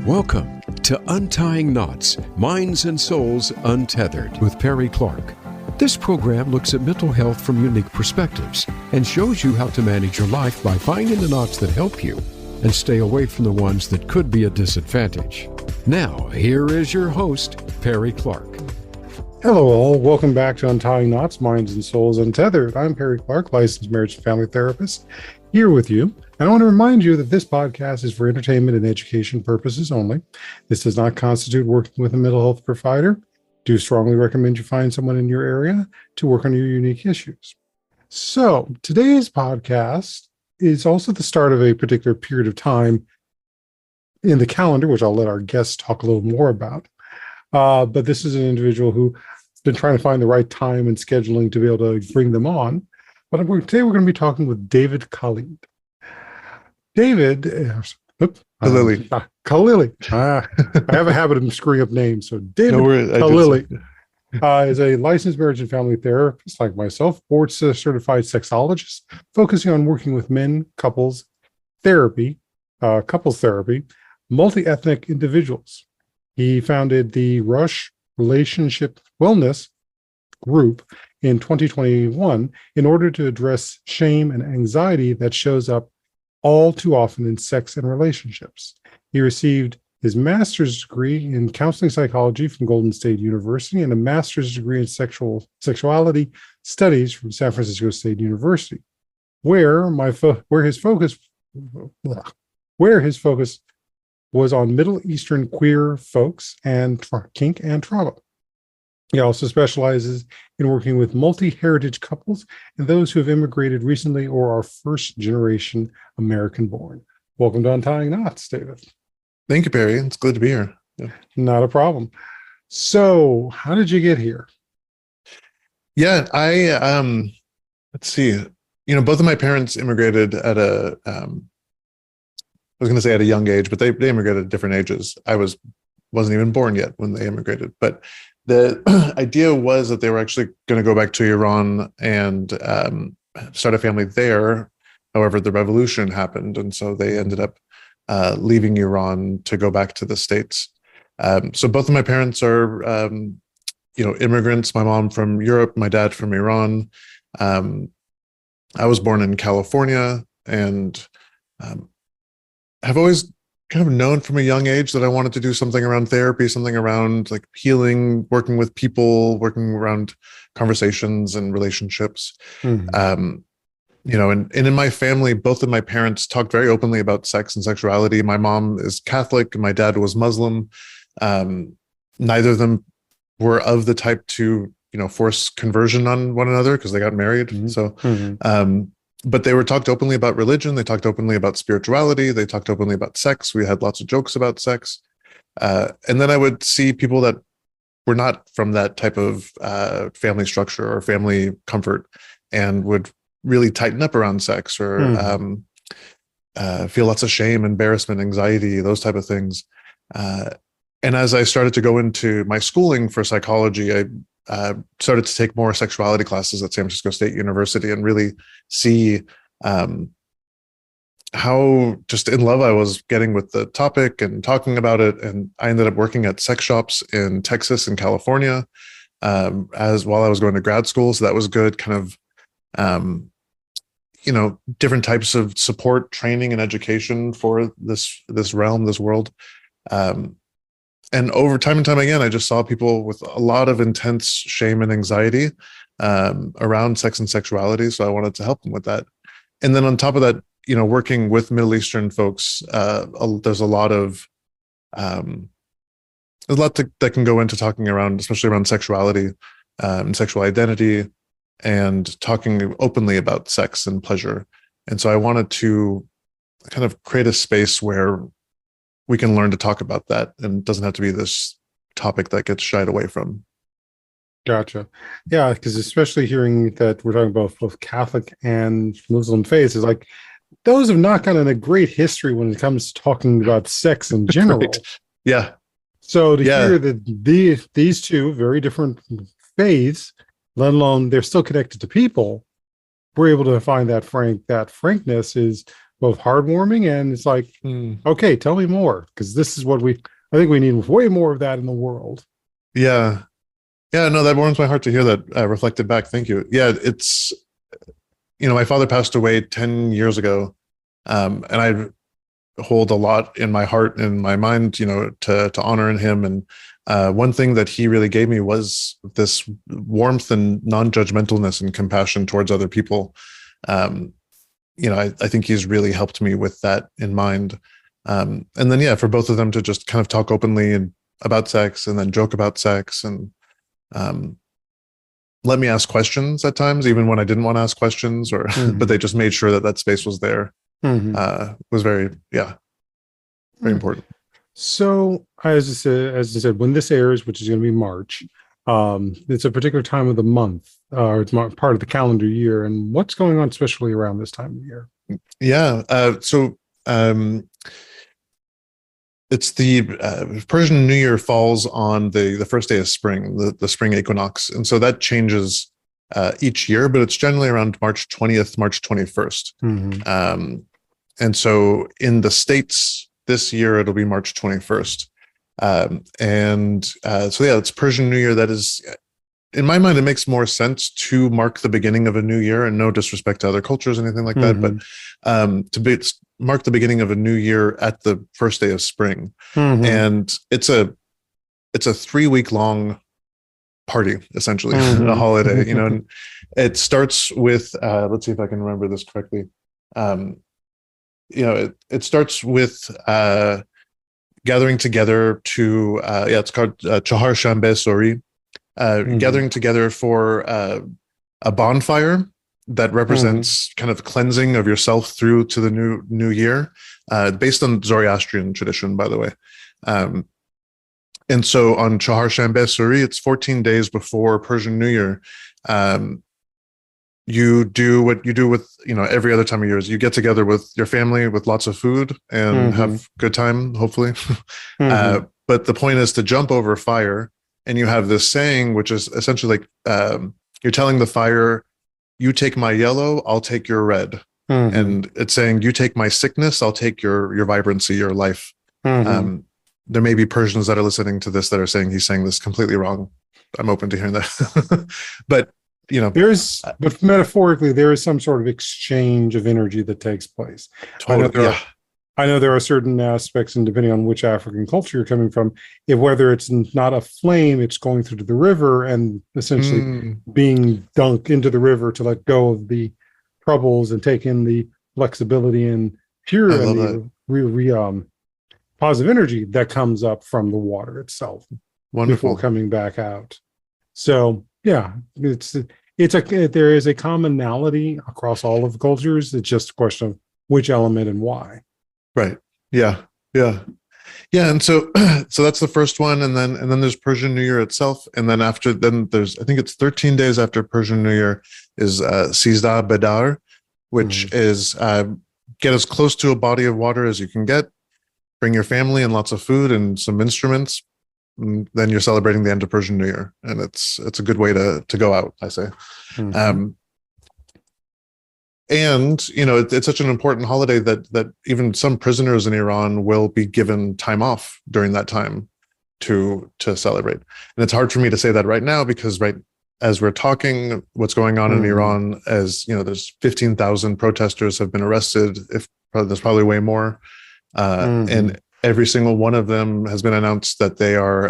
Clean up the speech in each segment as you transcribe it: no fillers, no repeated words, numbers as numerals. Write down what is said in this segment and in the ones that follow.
Welcome to Untying Knots, Minds and Souls Untethered with Perry Clark. This program looks at mental health from unique perspectives and shows you how to manage your life by finding the knots that help you and stay away from the ones that could be a disadvantage. Now, here is your host, Perry Clark. Hello all, welcome back to Untying Knots, Minds and Souls Untethered. I'm Perry Clark, licensed marriage and family therapist, here with you. And I want to remind you that this podcast is for entertainment and education purposes only. This does not constitute working with a mental health provider. Do strongly recommend you find someone in your area to work on your unique issues. So today's podcast is also the start of a particular period of time in the calendar, which I'll let our guests talk a little more about. But this is an individual who's been trying to find the right time and scheduling to be able to bring them on. But today we're going to be talking with David Khalili. David, Khalili. Khalili. I have a habit of screwing up names. So David Khalili is a licensed marriage and family therapist like myself, board certified sexologist, focusing on working with men, couples therapy, multi-ethnic individuals. He founded the Rush Relationship Wellness Group in 2021 in order to address shame and anxiety that shows up all too often in sex and relationships. He received his master's degree in counseling psychology from Golden State University and a master's degree in sexuality studies from San Francisco State University, where his focus was on Middle Eastern queer folks and kink and trauma. He also specializes in working with multi-heritage couples and those who have immigrated recently or are first-generation American-born. Welcome to Untying Knots, David. Thank you, Perry. It's good to be here. Yeah. Not a problem. So, how did you get here? Yeah, let's see. Both of my parents immigrated at a young age, but they immigrated at different ages. I wasn't even born yet when they immigrated. But the idea was that they were actually going to go back to Iran and start a family there. However, the revolution happened, and so they ended up leaving Iran to go back to the States. So both of my parents are, immigrants. My mom from Europe, my dad from Iran. I was born in California and have always kind of known from a young age that I wanted to do something around therapy, something around like healing, working with people, working around conversations and relationships. Mm-hmm. And in my family, both of my parents talked very openly about sex and sexuality. My mom is Catholic and my dad was Muslim. Neither of them were of the type to, force conversion on one another because they got married. Mm-hmm. So, but they were talked openly about religion. They talked openly about spirituality. They talked openly about sex. We had lots of jokes about sex. And then I would see people that were not from that type of family structure or family comfort and would really tighten up around sex or feel lots of shame, embarrassment, anxiety, those type of things. And as I started to go into my schooling for psychology, I started to take more sexuality classes at San Francisco State University and really see how just in love I was getting with the topic and talking about it. And I ended up working at sex shops in Texas and California while I was going to grad school. So that was good, kind of, different types of support, training, and education for this realm, this world. And over time and time again, I just saw people with a lot of intense shame and anxiety around sex and sexuality. So I wanted to help them with that. And then on top of that, working with Middle Eastern folks, there's a lot that can go into talking around, especially around sexuality and sexual identity and talking openly about sex and pleasure. And so I wanted to kind of create a space where we can learn to talk about that and it doesn't have to be this topic that gets shied away from. Gotcha. Yeah, because especially hearing that we're talking about both Catholic and Muslim faiths is like, those have not gotten a great history when it comes to talking about sex in general. Right. Yeah. So to hear that these two very different faiths, let alone they're still connected to people, we're able to find that frankness is both heartwarming and it's like, okay, tell me more, because this is what I think we need way more of that in the world. Yeah. Yeah, no, that warms my heart to hear that reflected back. Thank you. Yeah, it's, my father passed away 10 years ago. And I hold a lot in my heart and my mind, to honor him. And one thing that he really gave me was this warmth and non-judgmentalness and compassion towards other people. I think he's really helped me with that in mind. And then, yeah, for both of them to just kind of talk openly and about sex and then joke about sex and let me ask questions at times, even when I didn't want to ask questions, or but they just made sure that space was there. Was very important. So as I said, when this airs, which is going to be March, it's a particular time of the month, or it's part of the calendar year. And what's going on, especially around this time of year? Yeah. So it's the Persian New Year falls on the first day of spring, the spring equinox, and so that changes each year, but it's generally around March 20th, March 21st. And so in the States this year, it'll be March 21st. So yeah, it's Persian New Year. That is, in my mind, it makes more sense to mark the beginning of a new year, and no disrespect to other cultures or anything like that, but mark the beginning of a new year at the first day of spring. And it's a 3-week long party, essentially, a holiday, and it starts with, let's see if I can remember this correctly. It starts with gathering together to, it's called Chahar Shanbe Sori, gathering together for a bonfire that represents kind of cleansing of yourself through to the new year, based on Zoroastrian tradition, by the way. And so on Chahar Shanbe Suri, it's 14 days before Persian New Year. You do what you do with every other time of year. You get together with your family with lots of food and have good time, hopefully. But the point is to jump over fire, and you have this saying, which is essentially like you're telling the fire, "You take my yellow, I'll take your red," and it's saying, "You take my sickness, I'll take your vibrancy, your life." There may be Persians that are listening to this that are saying he's saying this completely wrong. I'm open to hearing that, but but metaphorically, there is some sort of exchange of energy that takes place. Totally. I know there are certain aspects, and depending on which African culture you're coming from, whether it's not a flame, it's going through the river and essentially being dunked into the river to let go of the troubles and take in the flexibility and pure and the positive energy that comes up from the water itself. Wonderful. Before coming back out. So yeah, there is a commonality across all of the cultures. It's just a question of which element and why. Right. Yeah. And so that's the first one, and then there's Persian New Year itself, and then there's, I think it's 13 days after Persian New Year is Sizdah Bedar, which is get as close to a body of water as you can get, bring your family and lots of food and some instruments. And then you're celebrating the end of Persian New Year, and it's a good way to go out, I say. And it's such an important holiday that even some prisoners in Iran will be given time off during that time to celebrate. And it's hard for me to say that right now, because right as we're talking, what's going on in Iran, as there's 15,000 protesters have been arrested. There's probably way more, and every single one of them has been announced that they are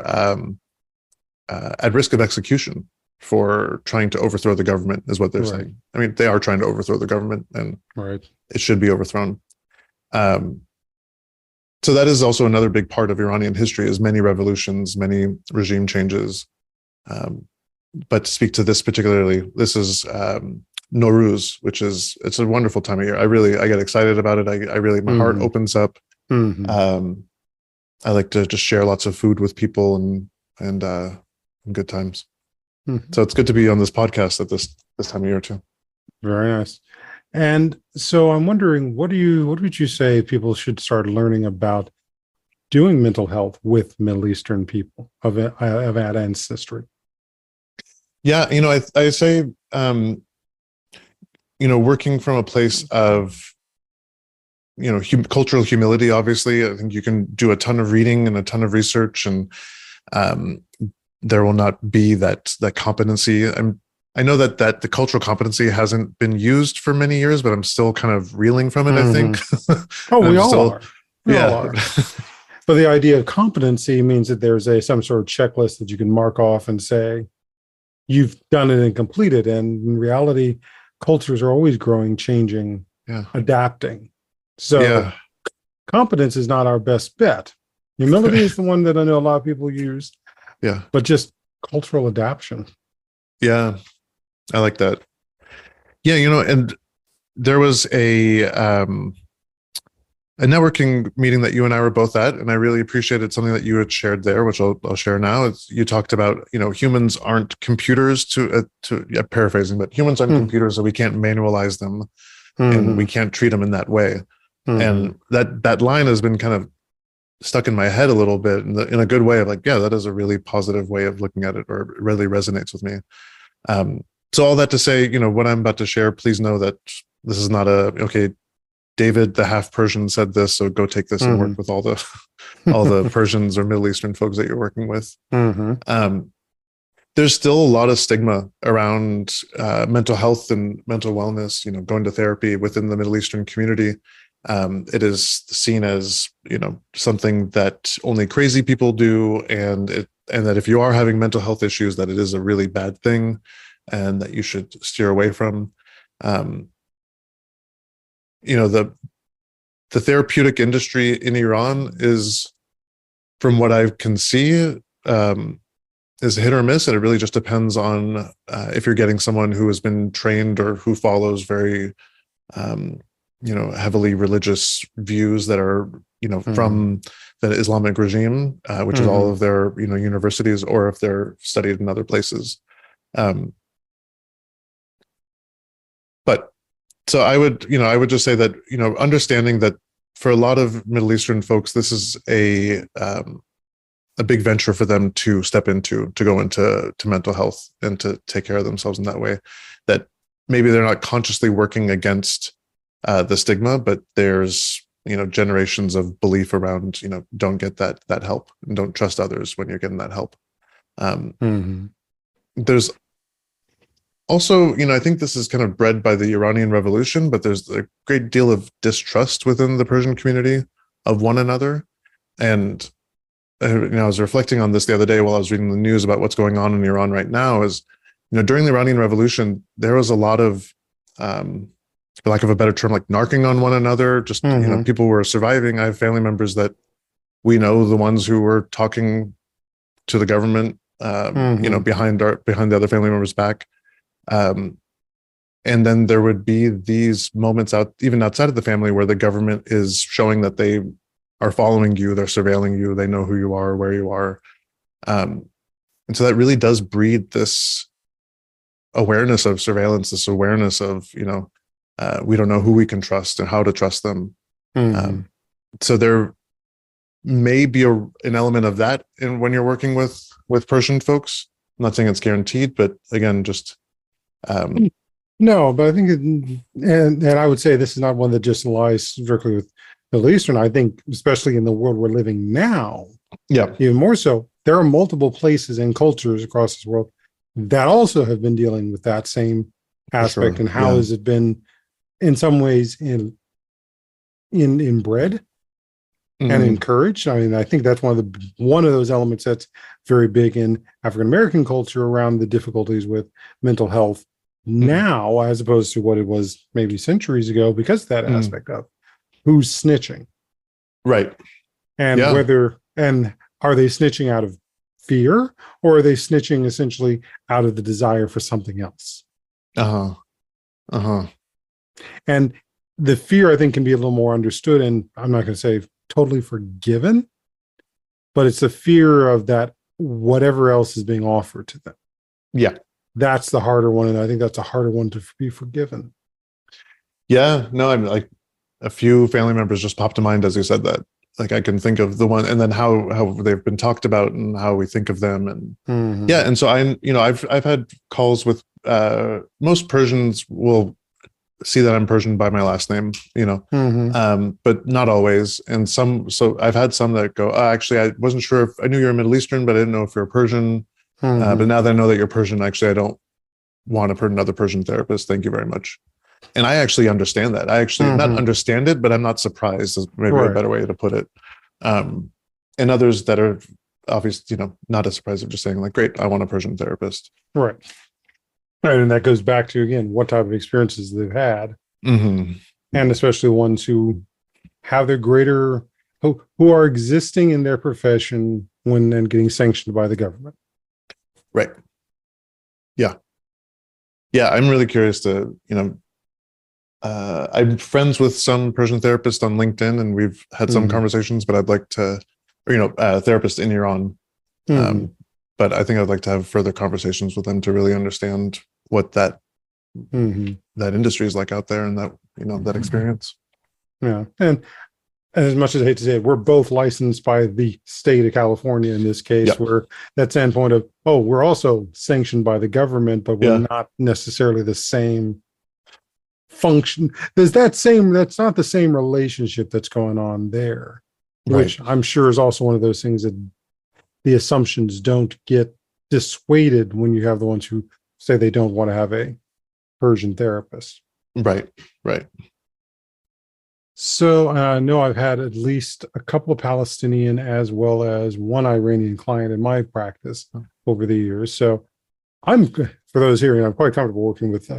at risk of execution for trying to overthrow the government, is what they're saying. I mean, they are trying to overthrow the government, and it should be overthrown. So that is also another big part of Iranian history, is many revolutions, many regime changes. But to speak to this particularly, this is Nowruz, it's a wonderful time of year. I get excited about it. I really, my heart opens up. I like to just share lots of food with people and good times. So it's good to be on this podcast at this time of year too. Very nice. And so I'm wondering, what would you say people should start learning about doing mental health with Middle Eastern people of that ancestry? Yeah, I say, working from a place of cultural humility. Obviously, I think you can do a ton of reading and a ton of research, and there will not be that competency. I know that the cultural competency hasn't been used for many years, but I'm still kind of reeling from it. I think. Oh, we all are. We all Yeah. are. But the idea of competency means that there's some sort of checklist that you can mark off and say, you've done it and completed. And in reality, cultures are always growing, changing, adapting. So competence is not our best bet. Humility is the one that I know a lot of people use. Yeah. But just cultural adaptation. Yeah. I like that. Yeah. And there was a networking meeting that you and I were both at, and I really appreciated something that you had shared there, which I'll share now. You talked about, humans aren't computers paraphrasing, but humans aren't computers, so we can't manualize them and we can't treat them in that way. And that line has been kind of stuck in my head a little bit in a good way of like, yeah, that is a really positive way of looking at it, or it really resonates with me. So all that to say, what I'm about to share, please know that this is not David, the half Persian, said this, so go take this and work with all the Persians or Middle Eastern folks that you're working with. There's still a lot of stigma around mental health and mental wellness. Going to therapy within the Middle Eastern community, it is seen as something that only crazy people do, and that if you are having mental health issues, that it is a really bad thing, and that you should steer away from. The therapeutic industry in Iran is, from what I can see, is hit or miss, and it really just depends on if you're getting someone who has been trained or who follows very, heavily religious views that are, from the Islamic regime, which is all of their, universities, or if they're studied in other places. But so I would just say that, understanding that for a lot of Middle Eastern folks, this is a big venture for them to step into, to go into mental health and to take care of themselves in that way, that maybe they're not consciously working against the stigma, but there's, generations of belief around, don't get that help, and don't trust others when you're getting that help. There's also, I think this is kind of bred by the Iranian Revolution, but there's a great deal of distrust within the Persian community of one another. And, I was reflecting on this the other day while I was reading the news about what's going on in Iran right now is, during the Iranian Revolution, there was a lot of, for lack of a better term, like narking on one another. Just, people were surviving. I have family members that we know, the ones who were talking to the government, behind the other family members' back. And then there would be these moments even outside of the family, where the government is showing that they are following you, they're surveilling you, they know who you are, where you are. And so that really does breed this awareness of surveillance, this awareness of, we don't know who we can trust and how to trust them. So there may be an element of that when you're working with Persian folks. I'm not saying it's guaranteed, but again, just no, but I think, and I would say this is not one that just lies strictly with Middle Eastern. I think, especially in the world we're living now, even more so, there are multiple places and cultures across this world that also have been dealing with that same aspect. And how has it been, in some ways, inbred and encouraged? I mean, I think that's one of those elements that's very big in African American culture around the difficulties with mental health now, as opposed to what it was maybe centuries ago, because of that aspect of who's snitching, right? And and are they snitching out of fear, or are they snitching essentially out of the desire for something else? And the fear, I think, can be a little more understood, and I'm not going to say totally forgiven, but it's the fear of that whatever else is being offered to them. Yeah. That's the harder one, and I think that's a harder one to be forgiven. Yeah, no, I'm like, a few family members just popped to mind as you said that. Like, I can think of the one, and then how they've been talked about and how we think of them, and and so I've had calls with most Persians will see that I'm Persian by my last name, but not always. And so I've had some that go, actually, I wasn't sure if I knew you were Middle Eastern, but I didn't know if you're Persian. But now that I know that you're Persian, actually, I don't want another Persian therapist. Thank you very much. And I actually understand that. I actually not understand it, but I'm not surprised is maybe a better way to put it. And others that are obviously, not as surprised of just saying like, great, I want a Persian therapist. Right. And that goes back to, again, what type of experiences they've had. And especially ones who have their greater, who are existing in their profession when then getting sanctioned by the government. Right. Yeah. Yeah. I'm really curious to, I'm friends with some Persian therapists on LinkedIn, and we've had some conversations, but I'd like to, therapists in Iran. But I think I'd like to have further conversations with them to really understand what that industry is like out there, and that, that experience. Yeah. And as much as I hate to say it, we're both licensed by the state of California in this case, where that standpoint of, we're also sanctioned by the government, but we're not necessarily the same function. That's not the same relationship that's going on there, which I'm sure is also one of those things that the assumptions don't get dissuaded when you have the ones who say they don't want to have a Persian therapist. Right. So I know I've had at least a couple of Palestinian as well as one Iranian client in my practice over the years. So for those hearing, I'm quite comfortable working with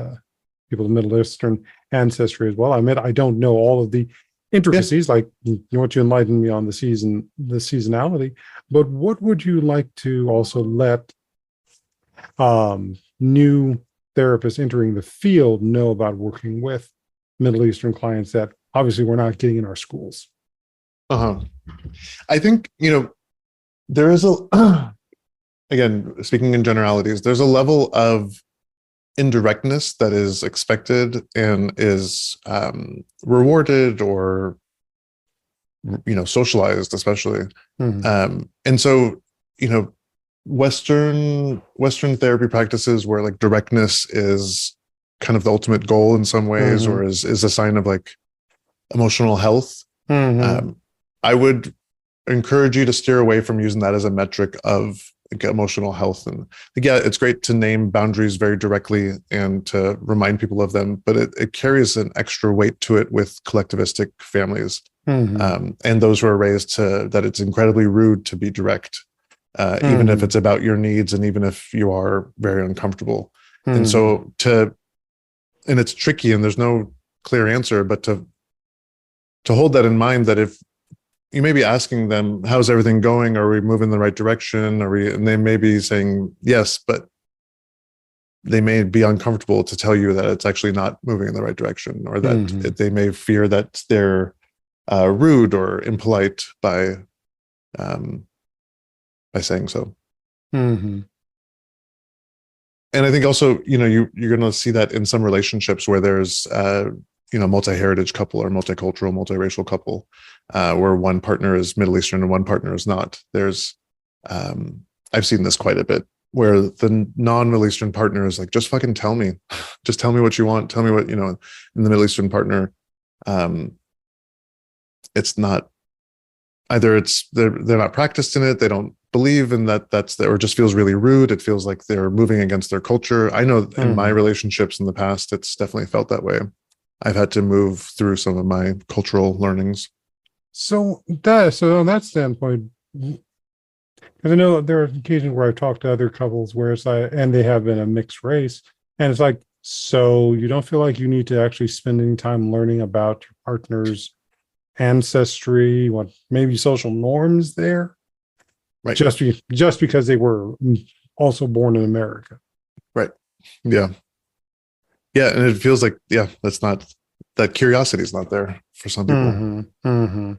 people of Middle Eastern ancestry as well. I admit I don't know all of the intricacies, like you want to enlighten me on the seasonality, but what would you like to also let new therapists entering the field know about working with Middle Eastern clients that obviously we're not getting in our schools? I think, there is again, speaking in generalities, there's a level of indirectness that is expected and is rewarded or, socialized, especially. And so, Western therapy practices where like directness is kind of the ultimate goal in some ways, or is a sign of like emotional health. I would encourage you to steer away from using that as a metric of like emotional health. And it's great to name boundaries very directly and to remind people of them, but it carries an extra weight to it with collectivistic families. And those who are raised that it's incredibly rude to be direct, even if it's about your needs and even if you are very uncomfortable. And so and it's tricky and there's no clear answer, but to hold that in mind, that if you may be asking them, how's everything going? Are we moving in the right direction? And they may be saying yes, but they may be uncomfortable to tell you that it's actually not moving in the right direction, or that they may fear that they're rude or impolite by saying so. And I think also, you're going to see that in some relationships where there's, multi-heritage couple or multicultural, multiracial couple, where one partner is Middle Eastern and one partner is not. There's, I've seen this quite a bit, where the non-Middle Eastern partner is like, just fucking tell me, just tell me what you want. Tell me what, and the Middle Eastern partner, it's not, either they're not practiced in it. They don't believe in that's or it just feels really rude. It feels like they're moving against their culture. I know in my relationships in the past, it's definitely felt that way. I've had to move through some of my cultural learnings. So on that standpoint, because I know there are occasions where I've talked to other couples where it's like, and they have been a mixed race, and it's like, so you don't feel like you need to actually spend any time learning about your partner's ancestry, what maybe social norms there, right? Just because they were also born in America, right? Yeah. And it feels like, that curiosity is not there for some people.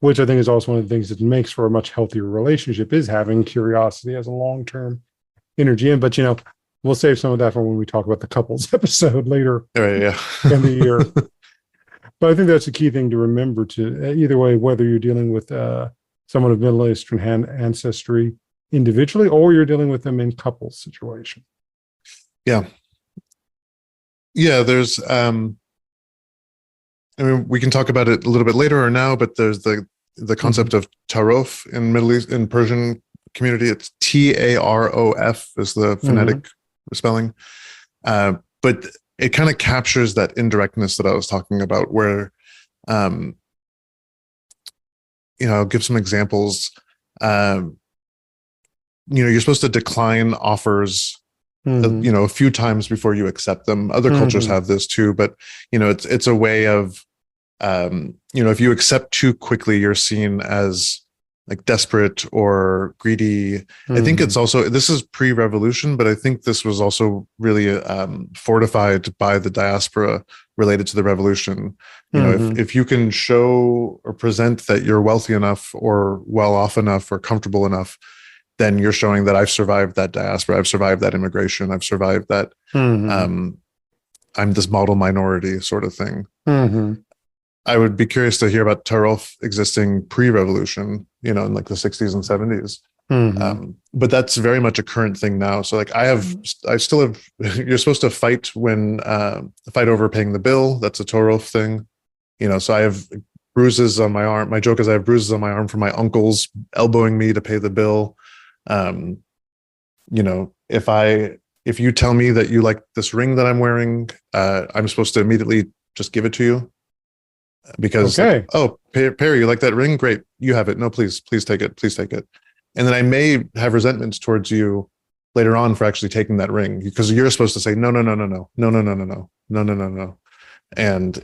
Which I think is also one of the things that makes for a much healthier relationship, is having curiosity as a long-term energy. But we'll save some of that for when we talk about the couples episode later in the year. But I think that's a key thing to remember, to either way, whether you're dealing with someone of Middle Eastern ancestry individually, or you're dealing with them in couples situation. Yeah. Yeah, there's I mean, we can talk about it a little bit later or now, but there's the concept of tarof in Middle East, in Persian community. It's Tarof is the phonetic spelling. But it kind of captures that indirectness that I was talking about, where, I'll give some examples. You're supposed to decline offers, a few times before you accept them. Other cultures have this too, but it's a way of, if you accept too quickly, you're seen as like desperate or greedy. I think it's also, this is pre-revolution, but I think this was also really fortified by the diaspora related to the revolution. If you can show or present that you're wealthy enough or well off enough or comfortable enough, then you're showing that I've survived that diaspora, I've survived that immigration, I've survived that. I'm this model minority sort of thing. I would be curious to hear about tarof existing pre-revolution, in like the 60s and 70s. But that's very much a current thing now. So like I still have, you're supposed to fight fight over paying the bill. That's a tarof thing. So I have bruises on my arm. My joke is I have bruises on my arm from my uncles elbowing me to pay the bill. If you tell me that you like this ring that I'm wearing, I'm supposed to immediately just give it to you. Because, Perry, you like that ring? Great. You have it. No, please take it. Please take it. And then I may have resentments towards you later on for actually taking that ring, because you're supposed to say, no. And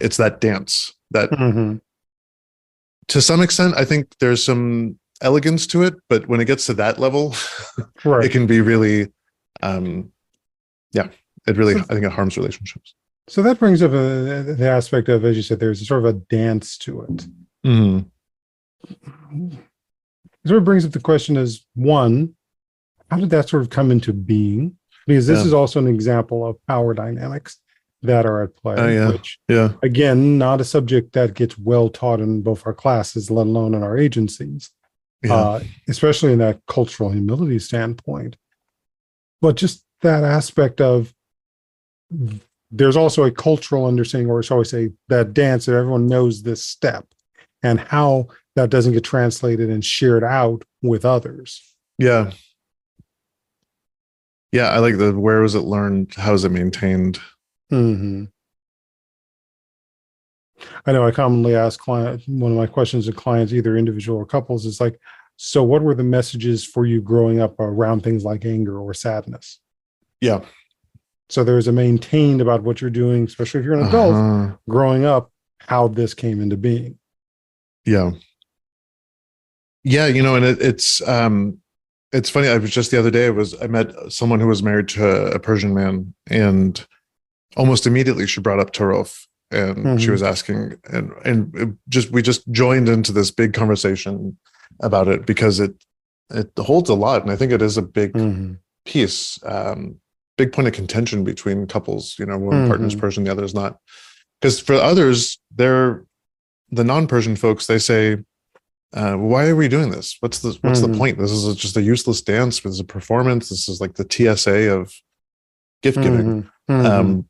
it's that dance that to some extent, I think there's some elegance to it, but when it gets to that level, it can be really, I think it harms relationships. So that brings up the aspect of, as you said, there's sort of a dance to it. It sort of brings up the question as, one, how did that sort of come into being? Because this is also an example of power dynamics that are at play, which, again, not a subject that gets well taught in both our classes, let alone in our agencies, especially in that cultural humility standpoint. But just that aspect of, there's also a cultural understanding, or shall we say, that dance that everyone knows this step, and how that doesn't get translated and shared out with others. Yeah, I like the, where was it learned? How is it maintained? I know I commonly ask one of my questions to clients, either individual or couples, is like, so what were the messages for you growing up around things like anger or sadness? So there's a maintained about what you're doing, especially if you're an adult growing up, how this came into being. And it's funny. I was just the other day, I met someone who was married to a Persian man, and almost immediately she brought up tarof, and she was asking, and we just joined into this big conversation about it, because it holds a lot. And I think it is a big piece. Big point of contention between couples, one partner's Persian, the other is not. Because for others, they're the non-Persian folks, they say, why are we doing this? What's the point? This is just a useless dance. This is a performance. This is like the TSA of gift giving. And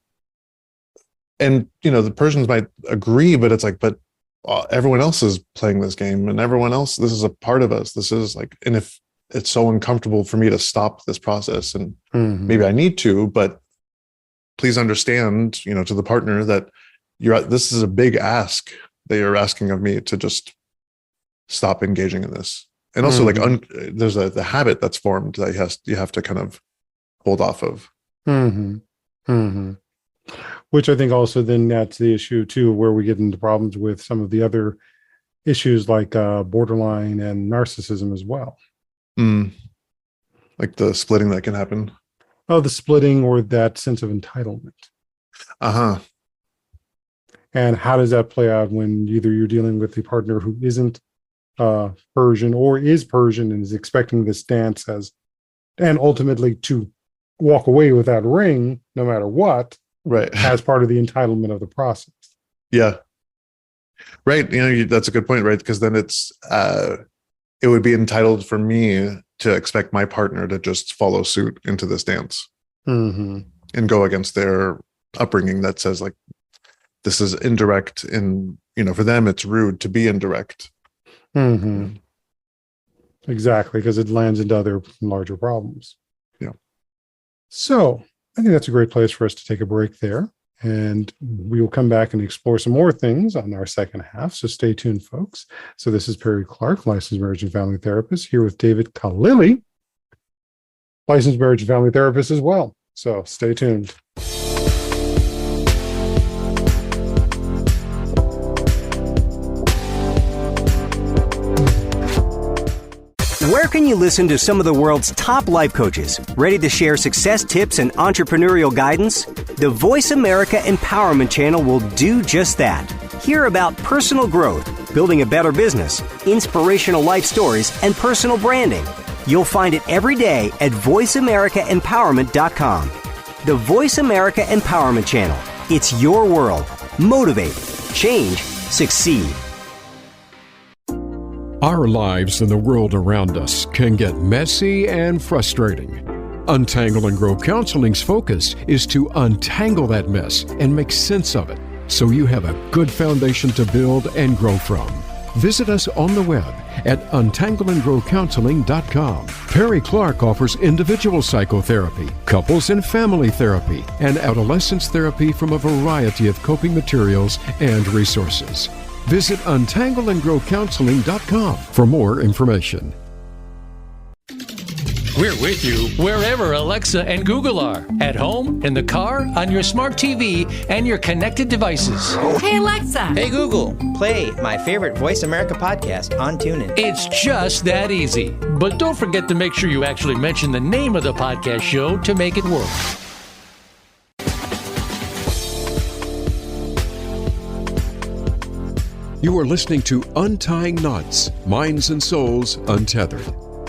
the Persians might agree, but it's like, but everyone else is playing this game, and everyone else, this is a part of us. This is like, and if it's so uncomfortable for me to stop this process, and maybe I need to, but please understand, to the partner, that this is a big ask that you're asking of me, to just stop engaging in this. And also there's the habit that's formed that you have to kind of hold off of. Which I think also then that's the issue too, where we get into problems with some of the other issues like borderline and narcissism as well. Like the splitting that can happen. The splitting, or that sense of entitlement. And how does that play out when either you're dealing with a partner who isn't Persian, or is Persian and is expecting this dance and ultimately to walk away with that ring no matter what, as part of the entitlement of the process. That's a good point, right? Because then it would be entitled for me to expect my partner to just follow suit into this dance and go against their upbringing that says like, this is indirect, and for them it's rude to be indirect. Mm-hmm. Exactly, because it lands into other larger problems. Yeah. So I think that's a great place for us to take a break there. And we will come back and explore some more things on our second half. So stay tuned, folks. So this is Perry Clark, licensed marriage and family therapist, here with David Khalili, licensed marriage and family therapist as well. So stay tuned. Where can you listen to some of the world's top life coaches, ready to share success tips and entrepreneurial guidance? The Voice America Empowerment Channel will do just that. Hear about personal growth, building a better business, inspirational life stories, and personal branding. You'll find it every day at voiceamericaempowerment.com. The Voice America Empowerment Channel. It's your world. Motivate, change, succeed. Our lives and the world around us can get messy and frustrating. Untangle and Grow Counseling's focus is to untangle that mess and make sense of it so you have a good foundation to build and grow from. Visit us on the web at untangleandgrowcounseling.com. Perry Clark offers individual psychotherapy, couples and family therapy, and adolescence therapy from a variety of coping materials and resources. Visit untangleandgrowcounseling.com for more information. We're with you wherever Alexa and Google are. At home, in the car, on your smart TV, and your connected devices. Hey, Alexa. Hey, Google. Play my favorite Voice America podcast on TuneIn. It's just that easy. But don't forget to make sure you actually mention the name of the podcast show to make it work. You are listening to Untying Knots, Minds and Souls Untethered.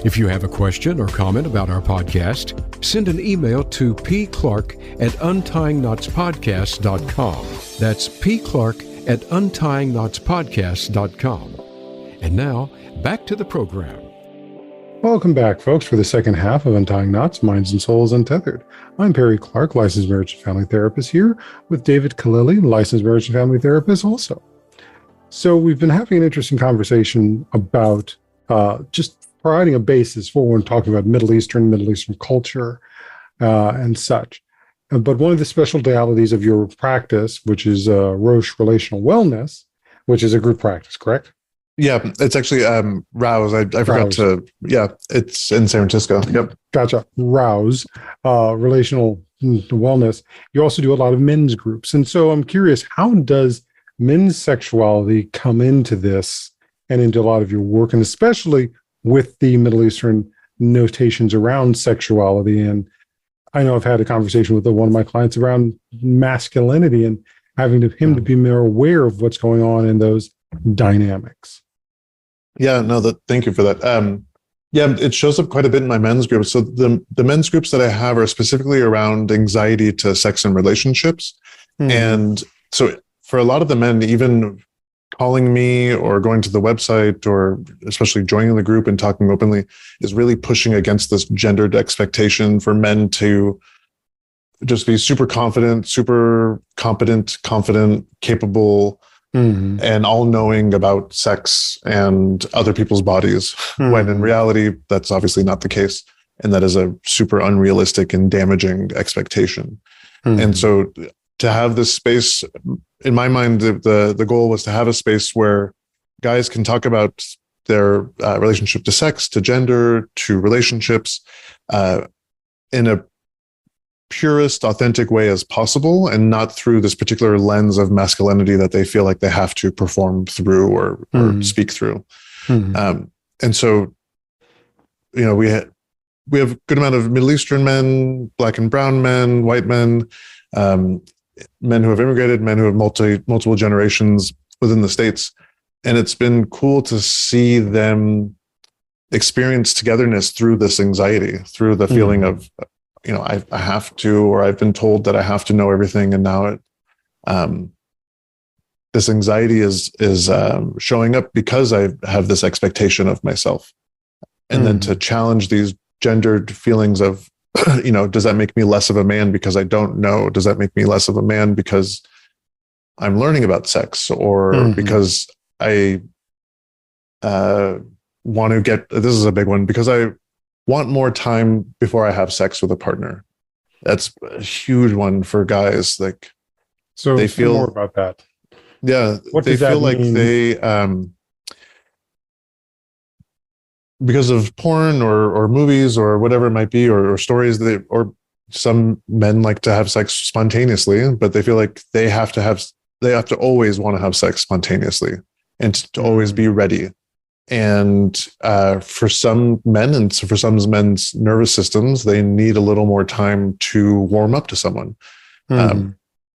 If you have a question or comment about our podcast, send an email to pclark@untyingknotspodcast.com. That's pclark@untyingknotspodcast.com. And now, back to the program. Welcome back, folks, for the second half of Untying Knots, Minds and Souls Untethered. I'm Perry Clark, licensed marriage and family therapist, here with David Khalili, licensed marriage and family therapist also. So we've been having an interesting conversation about just providing a basis for when talking about Middle Eastern culture and such. But one of the specialties of your practice, which is Roche Relational Wellness, which is a group practice, correct? Yeah, it's actually Rouse. I forgot to, it's in San Francisco. Yep. Gotcha. Rouse, Relational Wellness. You also do a lot of men's groups. And so I'm curious, how does men's sexuality come into this and into a lot of your work, and especially with the Middle Eastern notations around sexuality? And I know I've had a conversation with one of my clients around masculinity and having him to be more aware of what's going on in those dynamics. Yeah, no, thank you for that. It shows up quite a bit in my men's groups. So the men's groups that I have are specifically around anxiety to sex and relationships. And so for a lot of the men, even calling me or going to the website or especially joining the group and talking openly is really pushing against this gendered expectation for men to just be super confident, super competent, confident, capable, and all-knowing about sex and other people's bodies, when in reality, that's obviously not the case. And that is a super unrealistic and damaging expectation. And so to have this space, in my mind, the goal was to have a space where guys can talk about their relationship to sex, to gender, to relationships in a purest, authentic way as possible, and not through this particular lens of masculinity that they feel like they have to perform through or speak through. And so, we have a good amount of Middle Eastern men, Black and brown men, white men, men who have immigrated, men who have multiple generations within the States. And it's been cool to see them experience togetherness through this anxiety, through the feeling of, I have to, or I've been told that I have to know everything. And now this anxiety is showing up because I have this expectation of myself. And then to challenge these gendered feelings of does that make me less of a man because I don't know? Does that make me less of a man because I'm learning about sex, or because I want to get, this is a big one, because I want more time before I have sex with a partner. That's a huge one for guys. Like, so they feel more about that. Yeah. What they does that feel like mean? they, because of porn or movies or whatever it might be, or stories or some men like to have sex spontaneously, but they feel like they have to always want to have sex spontaneously and to always be ready. And for some men and for some men's nervous systems, they need a little more time to warm up to someone.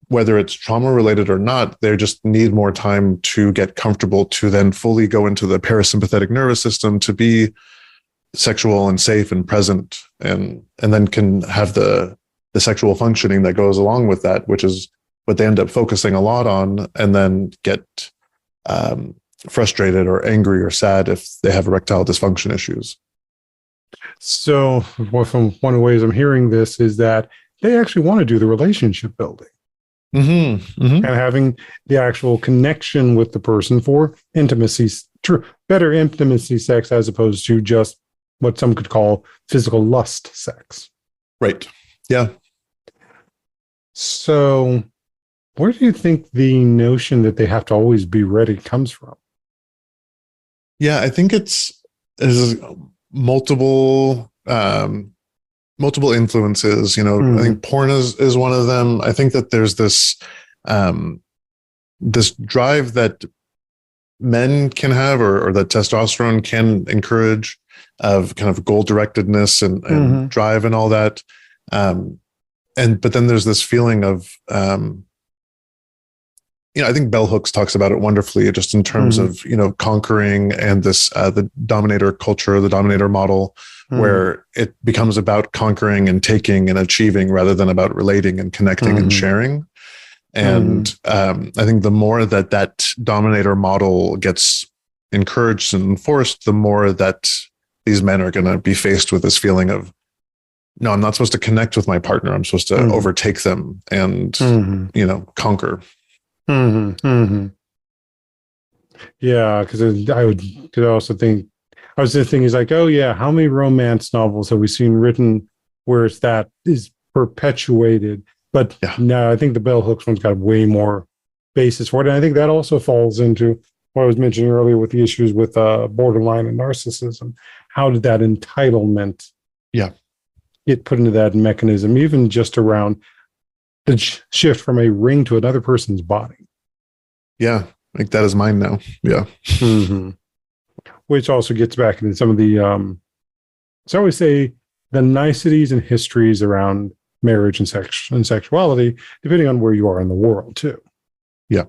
Whether it's trauma related or not, they just need more time to get comfortable to then fully go into the parasympathetic nervous system to be sexual and safe and present, and then can have the sexual functioning that goes along with that, which is what they end up focusing a lot on, and then get frustrated or angry or sad if they have erectile dysfunction issues. So from one of the ways I'm hearing this is that they actually want to do the relationship building. And having the actual connection with the person for intimacy, better intimacy sex, as opposed to just what some could call physical lust sex. Right. Yeah. So where do you think the notion that they have to always be ready comes from? Yeah, I think it's multiple influences. I think porn is one of them. I think that there's this this drive that men can have, or that testosterone can encourage, of kind of goal directedness and drive and all that. But then there's this feeling of, I think Bell Hooks talks about it wonderfully, just in terms of, conquering, and this, the dominator culture, the dominator model, where it becomes about conquering and taking and achieving rather than about relating and connecting and sharing. And I think the more that dominator model gets encouraged and enforced, the more that these men are going to be faced with this feeling of, no, I'm not supposed to connect with my partner. I'm supposed to overtake them and, conquer. Yeah, because I could also think, I was just thinking, is like, oh yeah, how many romance novels have we seen written where that is perpetuated? But no, I think the Bell Hooks one's got way more basis for it. And I think that also falls into what I was mentioning earlier with the issues with borderline and narcissism. How did that entitlement get put into that mechanism, even just around the shift from a ring to another person's body? Yeah, like that is mine now. Yeah. Which also gets back into some of the, so I always say the niceties and histories around marriage and sex and sexuality, depending on where you are in the world too. Yeah.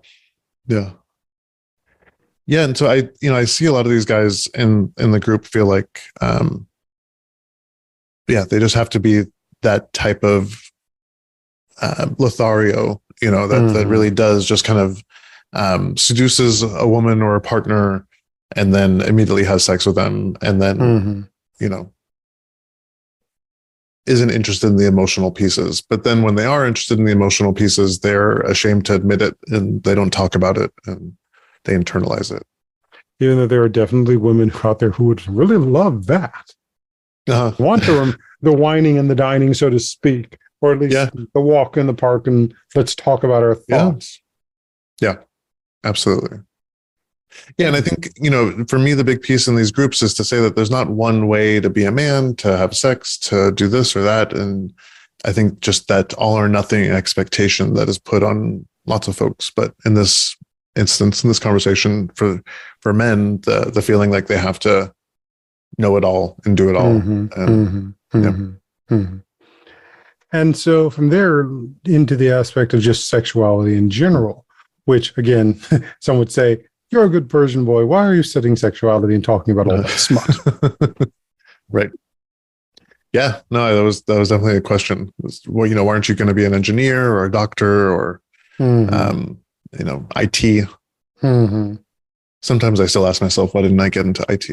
And so I see a lot of these guys in the group feel like, they just have to be that type of Lothario, that really does just kind of seduces a woman or a partner and then immediately has sex with them, and then, isn't interested in the emotional pieces. But then when they are interested in the emotional pieces, they're ashamed to admit it, and they don't talk about it, and they internalize it. Even though there are definitely women out there who would really love that. Want the whining and the dining, so to speak, or at least the walk in the park and let's talk about our thoughts. Yeah, absolutely. Yeah, and I think, for me, the big piece in these groups is to say that there's not one way to be a man, to have sex, to do this or that. And I think just that all or nothing expectation that is put on lots of folks. But in this instance, in this conversation, for men, the feeling like they have to know it all and do it all. And so from there into the aspect of just sexuality in general, which again, some would say, you're a good Persian boy. Why are you studying sexuality and talking about all that smut? Right. Yeah. No, that was definitely a question. Well, why aren't you going to be an engineer or a doctor or, IT? Sometimes I still ask myself, why didn't I get into IT?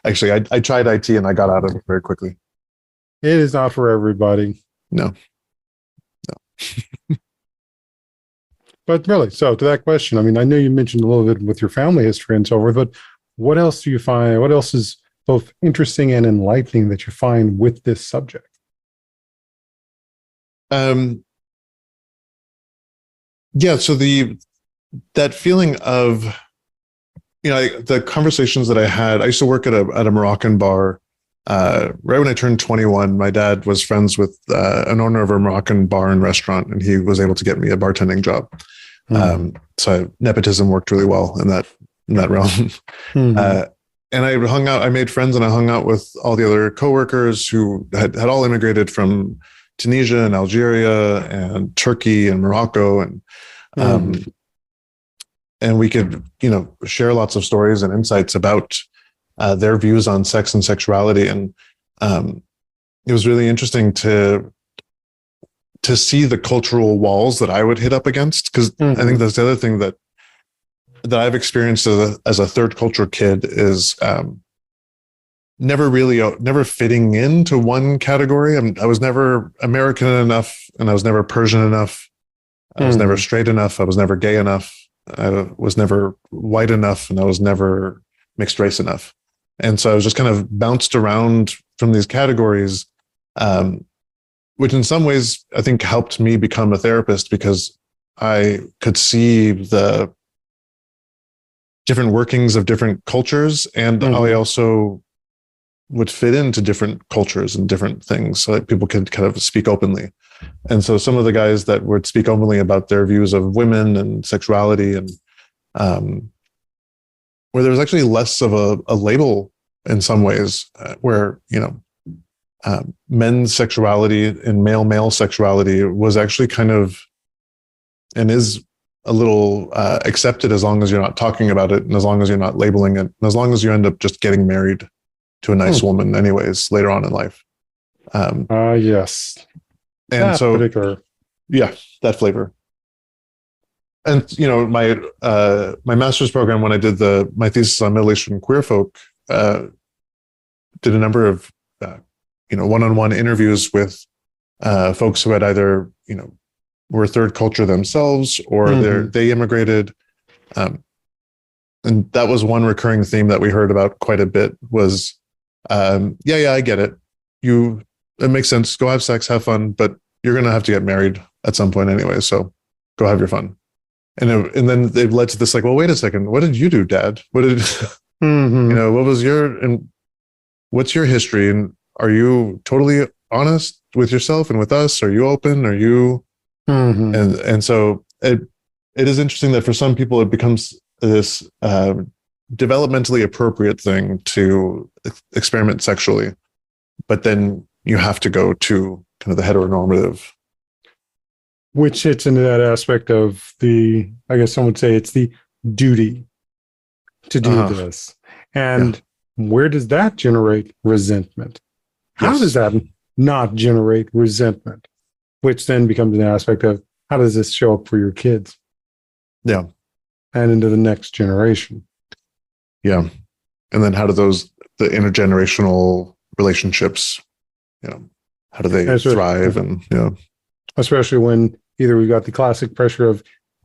Actually, I tried IT and I got out of it very quickly. It is not for everybody. No. But really, so to that question, I mean, I know you mentioned a little bit with your family history and so forth, but what else do you find? What else is both interesting and enlightening that you find with this subject? Yeah, so that feeling of, the conversations that I had. I used to work at a Moroccan bar. Right when I turned 21, my dad was friends with an owner of a Moroccan bar and restaurant, and he was able to get me a bartending job. So nepotism worked really well in that realm. And I made friends, and I hung out with all the other coworkers who had all immigrated from Tunisia and Algeria and Turkey and Morocco. And we could, share lots of stories and insights about their views on sex and sexuality. And it was really interesting to see the cultural walls that I would hit up against. Because I think that's the other thing that I've experienced as a third culture kid is never fitting into one category. I was never American enough, and I was never Persian enough. I was never straight enough. I was never gay enough. I was never white enough, and I was never mixed race enough. And so I was just kind of bounced around from these categories, which in some ways I think helped me become a therapist, because I could see the different workings of different cultures, and I also would fit into different cultures and different things, so that people could kind of speak openly. And so some of the guys that would speak openly about their views of women and sexuality, and where there was actually less of a label in some ways, where, men's sexuality and male sexuality was actually kind of, and is a little accepted, as long as you're not talking about it, and as long as you're not labeling it, and as long as you end up just getting married to a nice woman anyways later on in life. Yes. And that so particular. Yeah, that flavor. And my master's program, when I did my thesis on Mideastern queer folk, did a number of one-on-one interviews with folks who had either were third culture themselves, or they immigrated, and that was one recurring theme that we heard about quite a bit. Was I get it. It makes sense. Go have sex, have fun, but you're going to have to get married at some point anyway. So go have your fun. And then they've led to this, like, well, wait a second. What did you do, Dad? What did, what was what's your history? And are you totally honest with yourself and with us? Are you open? Are you, and so it is interesting that for some people, it becomes this developmentally appropriate thing to experiment sexually, but then you have to go to kind of the heteronormative. Which hits into that aspect of I guess some would say it's the duty to do this. And where does that generate resentment? How does that not generate resentment? Which then becomes an aspect of, how does this show up for your kids? Yeah. And into the next generation. Yeah. And then how do the intergenerational relationships, how do they thrive? And especially when either we've got the classic pressure of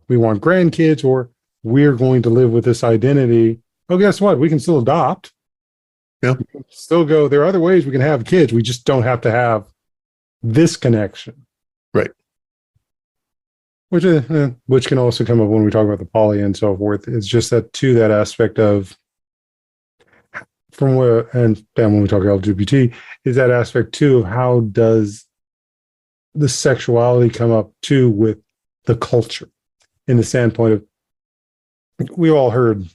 we want grandkids, or we're going to live with this identity. Oh, guess what? We can still adopt. Yeah. We can still go. There are other ways we can have kids. We just don't have to have this connection. Right. Which can also come up when we talk about the poly and so forth. It's just that aspect of, and then when we talk LGBT, is that aspect too of how does the sexuality come up too with the culture, in the standpoint of, we all heard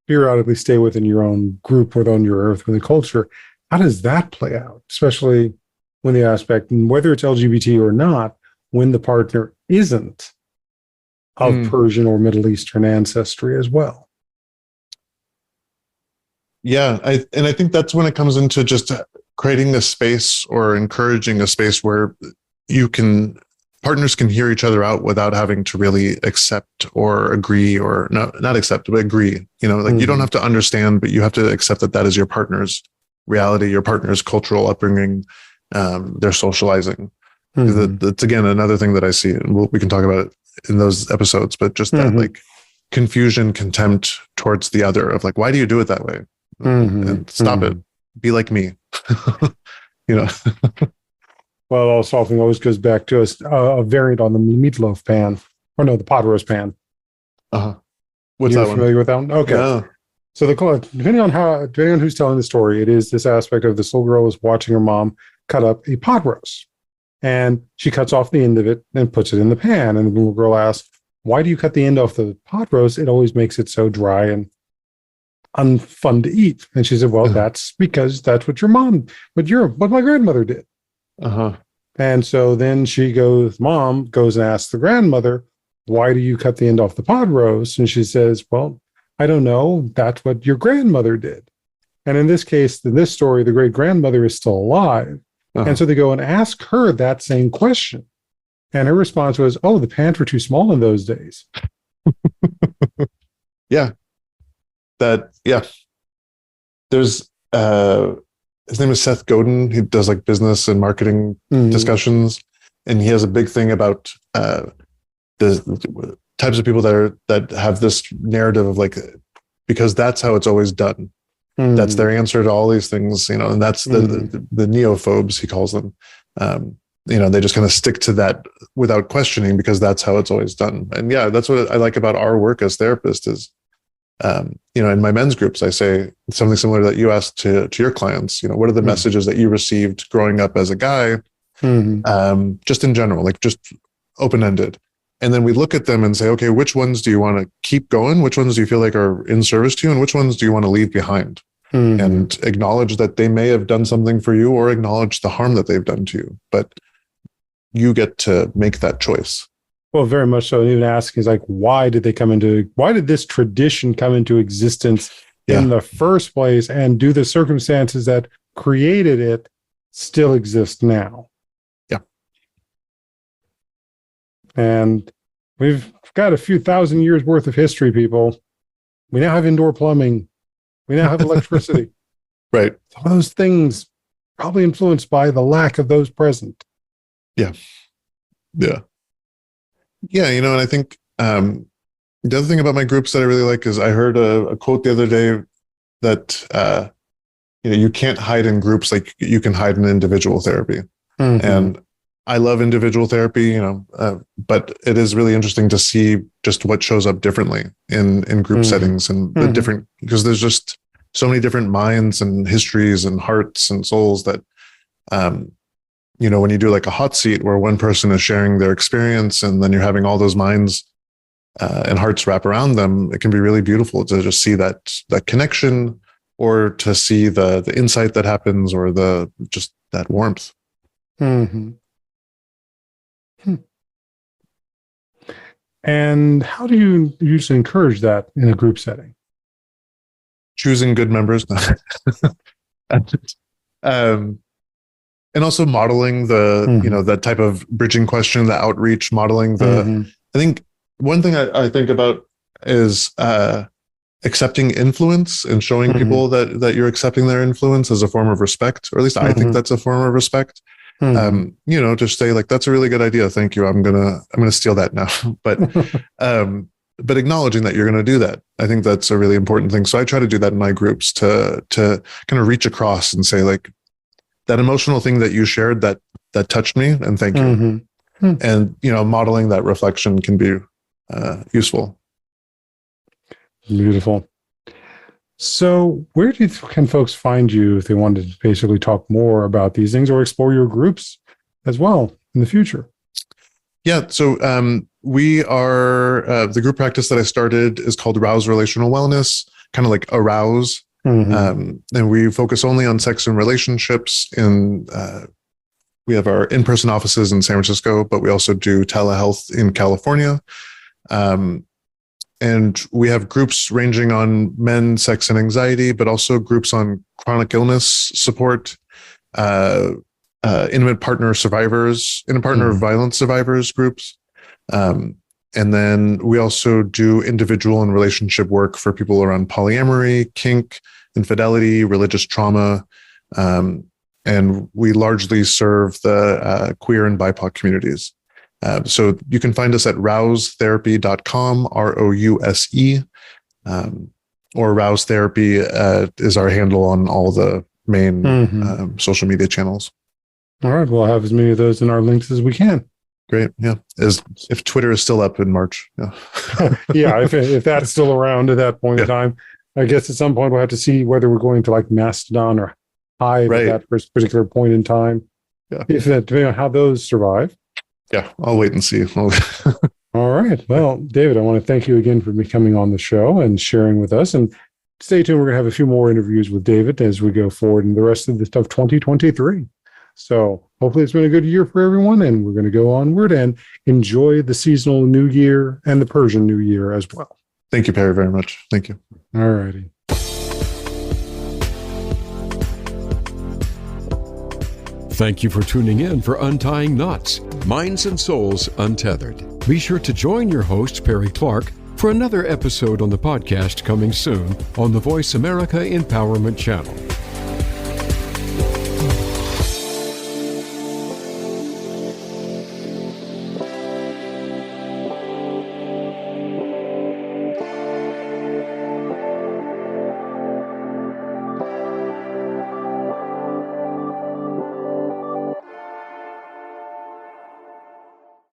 periodically stay within your own group, within your earth, within the culture. How does that play out? Especially when the aspect, and whether it's LGBT or not, when the partner isn't of Persian or Middle Eastern ancestry as well. Yeah. I think that's when it comes into just creating a space, or encouraging a space where partners can hear each other out without having to really accept or agree, or not accept, but agree. You don't have to understand, but you have to accept that is your partner's reality, your partner's cultural upbringing, they're socializing. Mhm. That's again another thing that I see, and we can talk about it in those episodes. But just that like confusion, contempt towards the other of like, why do you do it that way? And stop it. Be like me. Well, also often always goes back to a variant on the meatloaf pan, or no, the pot roast pan. What's You're that one? familiar with that one? Okay. No. So depending on who's telling the story, it is this aspect of this little girl is watching her mom cut up a pot roast, and she cuts off the end of it and puts it in the pan. And the little girl asks, "Why do you cut the end off the pot roast? It always makes it so dry and unfun to eat." And she said, "Well, that's because that's what what my grandmother did." And so then mom goes and asks the grandmother, "Why do you cut the end off the pot roast?" And she says, "Well, I don't know. That's what your grandmother did." And in this case, in this story, the great grandmother is still alive. And so they go and ask her that same question. And her response was, "Oh, the pans were too small in those days." Yeah. There's his name is Seth Godin. He does like business and marketing discussions, and he has a big thing about the types of people that have this narrative of like, because that's how it's always done. That's their answer to all these things, and that's the neophobes, he calls them. They just kind of stick to that without questioning because that's how it's always done. And yeah, that's what I like about our work as therapists is, in my men's groups, I say something similar that you asked to your clients, what are the messages that you received growing up as a guy, just in general, like just open-ended. And then we look at them and say, okay, which ones do you want to keep going? Which ones do you feel like are in service to you? And which ones do you want to leave behind? And acknowledge that they may have done something for you or acknowledge the harm that they've done to you. But you get to make that choice. Well, very much so. And even asking is like, why did this tradition come into existence in the first place? And do the circumstances that created it still exist now? Yeah. And we've got a few thousand years worth of history, people. We now have indoor plumbing. We now have electricity. Right. Some of those things probably influenced by the lack of those present. Yeah. Yeah. Yeah. And I think the other thing about my groups that I really like is I heard a quote the other day that, you can't hide in groups like you can hide in individual therapy. And I love individual therapy, but it is really interesting to see just what shows up differently in group settings and the different, because there's just so many different minds and histories and hearts and souls that, when you do like a hot seat where one person is sharing their experience and then you're having all those minds and hearts wrap around them, it can be really beautiful to just see that connection or to see the insight that happens or just that warmth. And how do you usually encourage that in a group setting? Choosing good members. And also modeling that type of bridging question, the outreach, modeling I think one thing I think about is accepting influence and showing people that you're accepting their influence as a form of respect, or at least I think that's a form of respect. Just say like, that's a really good idea. Thank you. I'm going to steal that now. But acknowledging that you're going to do that. I think that's a really important thing. So I try to do that in my groups to kind of reach across and say like, that emotional thing that you shared that touched me, and thank you. And, modeling that reflection can be useful. Beautiful. So where can folks find you if they wanted to basically talk more about these things or explore your groups as well in the future? Yeah. So we are, the group practice that I started is called Arouse Relational Wellness, kind of like arouse. And we focus only on sex and relationships. We have our in-person offices in San Francisco, but we also do telehealth in California. And we have groups ranging on men, sex, and anxiety, but also groups on chronic illness support, intimate partner survivors, intimate partner violence survivors groups. And then we also do individual and relationship work for people around polyamory, kink, infidelity, religious trauma. And and we largely serve the queer and BIPOC communities. So you can find us at rousetherapy.com, ROUSE, or Rouse Therapy is our handle on all the main social media channels. All right. We'll have as many of those in our links as we can. Great. Yeah. If Twitter is still up in March. Yeah. Yeah. If that's still around at that point in time, I guess at some point we'll have to see whether we're going to like Mastodon or Hive at that particular point in time. Yeah. Depending on how those survive. Yeah. I'll wait and see. All right. Well, David, I want to thank you again for coming on the show and sharing with us. And stay tuned. We're going to have a few more interviews with David as we go forward in the rest of 2023. So hopefully it's been a good year for everyone, and we're going to go onward and enjoy the seasonal New Year and the Persian New Year as well. Thank you, Perry, very much. Thank you. All righty. Thank you for tuning in for Untying Knots, Minds and Souls Untethered. Be sure to join your host, Perry Clark, for another episode on the podcast coming soon on the Voice America Empowerment Channel.